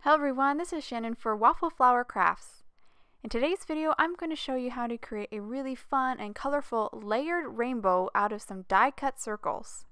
Hello everyone, this is Shannon for Waffle Flower Crafts. In today's video, I'm going to show you how to create a really fun and colorful layered rainbow out of some die-cut circles.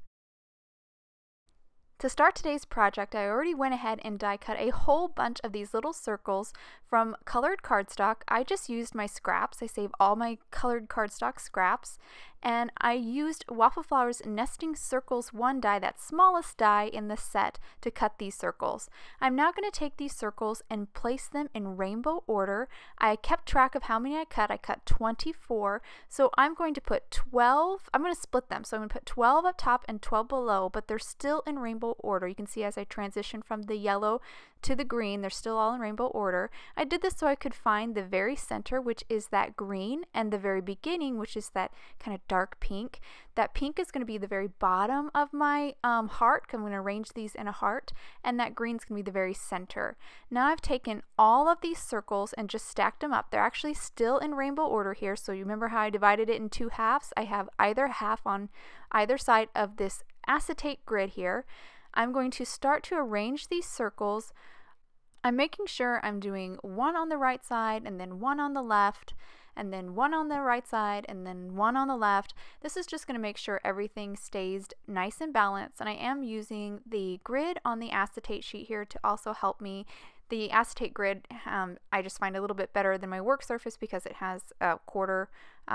To start today's project, I already went ahead and die-cut a whole bunch of these little circles from colored cardstock. I just used my scraps. I saved all my colored cardstock scraps, and I used Waffle Flower's Nesting Circles 1 die, that smallest die in the set, to cut these circles. I'm now going to take these circles and place them in rainbow order. I kept track of how many I cut. I cut 24, so I'm going to put 12. I'm going to split them, so I'm going to put 12 up top and 12 below, but they're still in rainbow order. You can see as I transition from the yellow to the green, they're still all in rainbow order. I did this so I could find the very center, which is that green, and the very beginning, which is that kind of dark pink. That pink is going to be the very bottom of my heart. I'm going to arrange these in a heart, and that green is going to be the very center. Now I've taken all of these circles and just stacked them up. They're actually still in rainbow order here, so you remember how I divided it in two halves? I have either half on either side of this acetate grid here. I'm going to start to arrange these circles. I'm making sure I'm doing one on the right side and then one on the left, and then one on the right side and then one on the left. This is just going to make sure everything stays nice and balanced, and I am using the grid on the acetate sheet here to also help me. The acetate grid I just find a little bit better than my work surface because it has a quarter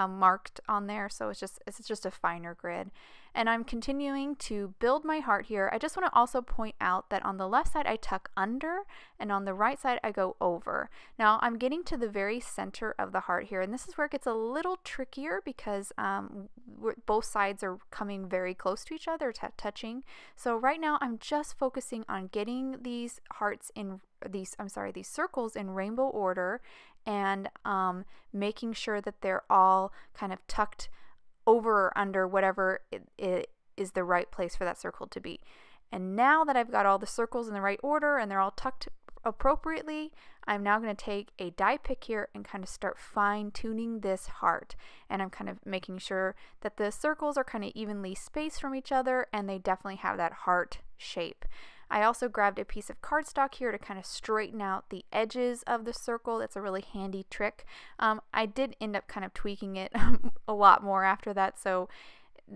marked on there, so it's just a finer grid. And I'm continuing to build my heart here. I just want to also point out that on the left side I tuck under, and on the right side I go over. Now I'm getting to the very center of the heart here, and this is where it gets a little trickier because both sides are coming very close to each other, touching. So right now I'm just focusing on getting these hearts in these circles in rainbow order, and making sure that they're all kind of tucked over or under whatever it is the right place for that circle to be. And now that I've got all the circles in the right order and they're all tucked appropriately, I'm now going to take a die pick here and kind of start fine-tuning this heart. And I'm kind of making sure that the circles are kind of evenly spaced from each other and they definitely have that heart shape. I also grabbed a piece of cardstock here to kind of straighten out the edges of the circle. That's a really handy trick. I did end up kind of tweaking it a lot more after that, so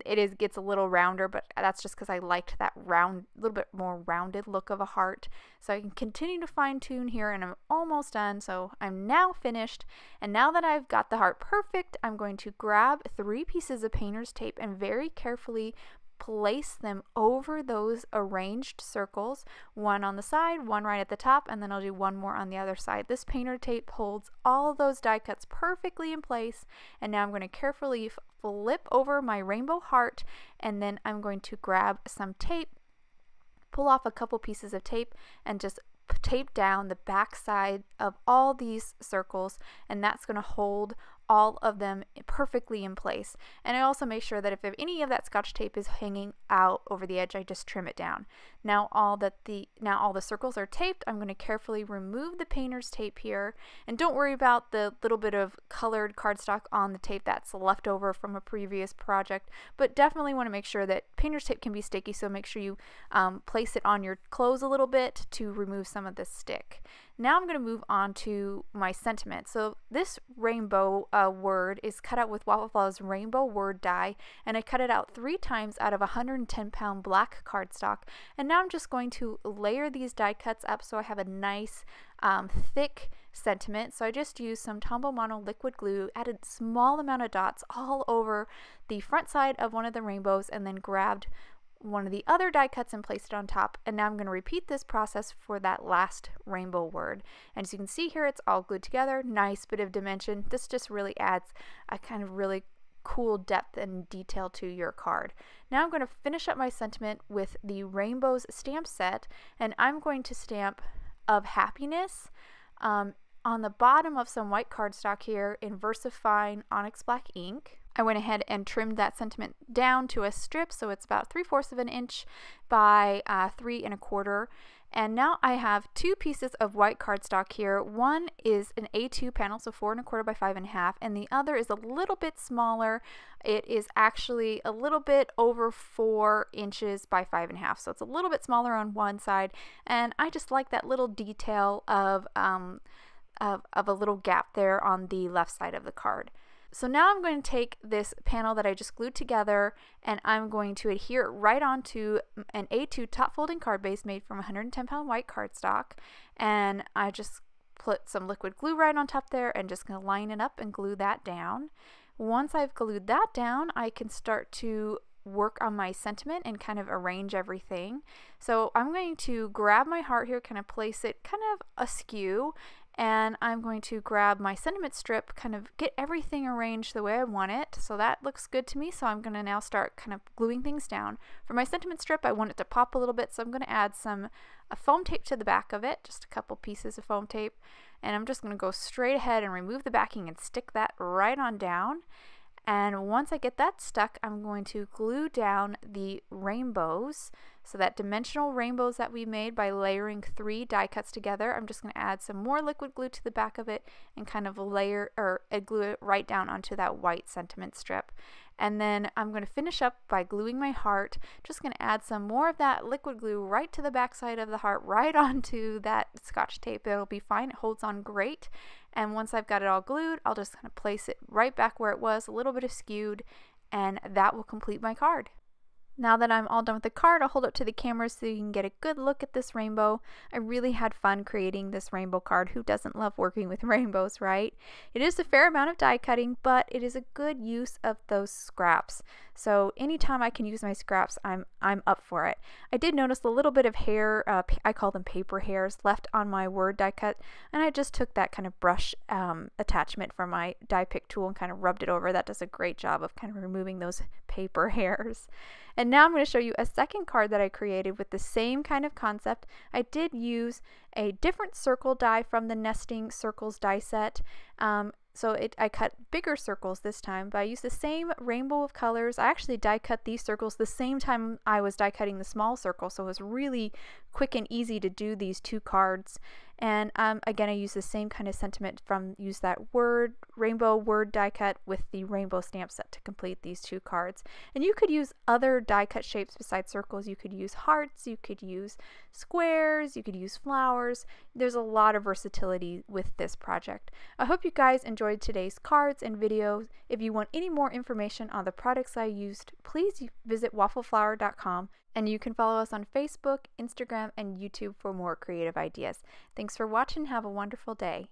it gets a little rounder, but that's just because I liked that little bit more rounded look of a heart. So I can continue to fine tune here, and I'm almost done. So I'm now finished, and now that I've got the heart perfect, I'm going to grab 3 pieces of painter's tape and very carefully place them over those arranged circles, one on the side, one right at the top, and then I'll do one more on the other side. This painter tape holds all of those die cuts perfectly in place, and now I'm going to carefully flip over my rainbow heart, and then I'm going to grab some tape, pull off a couple pieces of tape, and just tape down the back side of all these circles, and that's going to hold all of them perfectly in place. And I also make sure that if any of that scotch tape is hanging out over the edge, I just trim it down. Now all the circles are taped, I'm going to carefully remove the painter's tape here, and don't worry about the little bit of colored cardstock on the tape that's left over from a previous project, but definitely want to make sure that painter's tape can be sticky, so make sure you place it on your clothes a little bit to remove some of the stick. Now I'm going to move on to my sentiment. So this rainbow word is cut out with Waffle Flower's rainbow word die, and I cut it out 3 times out of 110-pound black cardstock. And now I'm just going to layer these die cuts up so I have a nice thick sentiment. So I just used some Tombow Mono liquid glue, added a small amount of dots all over the front side of one of the rainbows, and then grabbed one of the other die cuts and placed it on top. And now I'm going to repeat this process for that last rainbow word. And as you can see here, it's all glued together. Nice bit of dimension. This just really adds a kind of really cool depth and detail to your card. Now I'm going to finish up my sentiment with the Rainbows stamp set, and I'm going to stamp of happiness on the bottom of some white cardstock here in VersaFine Onyx Black ink. I went ahead and trimmed that sentiment down to a strip, so it's about 3/4 of an inch by 3 1/4, And now I have two pieces of white cardstock here. One is an A2 panel, so 4¼ by 5½, and the other is a little bit smaller. It is actually a little bit over 4 inches by 5½, so it's a little bit smaller on one side, and I just like that little detail of a little gap there on the left side of the card. So now I'm going to take this panel that I just glued together and I'm going to adhere it right onto an A2 top folding card base made from 110-pound white cardstock, and I just put some liquid glue right on top there and just going to line it up and glue that down. Once I've glued that down, I can start to work on my sentiment and kind of arrange everything. So I'm going to grab my heart here, kind of place it kind of askew, and I'm going to grab my sentiment strip, kind of get everything arranged the way I want it. So that looks good to me, so I'm going to now start kind of gluing things down. For my sentiment strip, I want it to pop a little bit, so I'm going to add some foam tape to the back of it, just a couple pieces of foam tape, and I'm just going to go straight ahead and remove the backing and stick that right on down. And once I get that stuck, I'm going to glue down the rainbows. So that dimensional rainbows that we made by layering 3 die cuts together, I'm just going to add some more liquid glue to the back of it and kind of layer or glue it right down onto that white sentiment strip. And then I'm going to finish up by gluing my heart. Just going to add some more of that liquid glue right to the back side of the heart, right onto that Scotch tape. It'll be fine. It holds on great. And once I've got it all glued, I'll just kind of place it right back where it was, a little bit askewed, and that will complete my card. Now that I'm all done with the card, I'll hold it to the camera so you can get a good look at this rainbow. I really had fun creating this rainbow card. Who doesn't love working with rainbows, right? It is a fair amount of die cutting, but it is a good use of those scraps. So anytime I can use my scraps, I'm up for it. I did notice a little bit of hair, I call them paper hairs, left on my word die cut, and I just took that kind of brush attachment from my die pick tool and kind of rubbed it over. That does a great job of kind of removing those paper hairs. And now I'm going to show you a second card that I created with the same kind of concept. I did use a different circle die from the Nesting Circles die set. I cut bigger circles this time, but I used the same rainbow of colors. I actually die cut these circles the same time I was die cutting the small circle, so it was really quick and easy to do these 2 cards. And again, I used the same kind of sentiment use that rainbow word die cut with the rainbow stamp set to complete these 2 cards. And you could use other die cut shapes besides circles. You could use hearts, you could use squares, you could use flowers. There's a lot of versatility with this project. I hope you guys enjoyed today's cards and videos. If you want any more information on the products I used, please visit waffleflower.com. And you can follow us on Facebook, Instagram, and YouTube for more creative ideas. Thanks for watching. Have a wonderful day.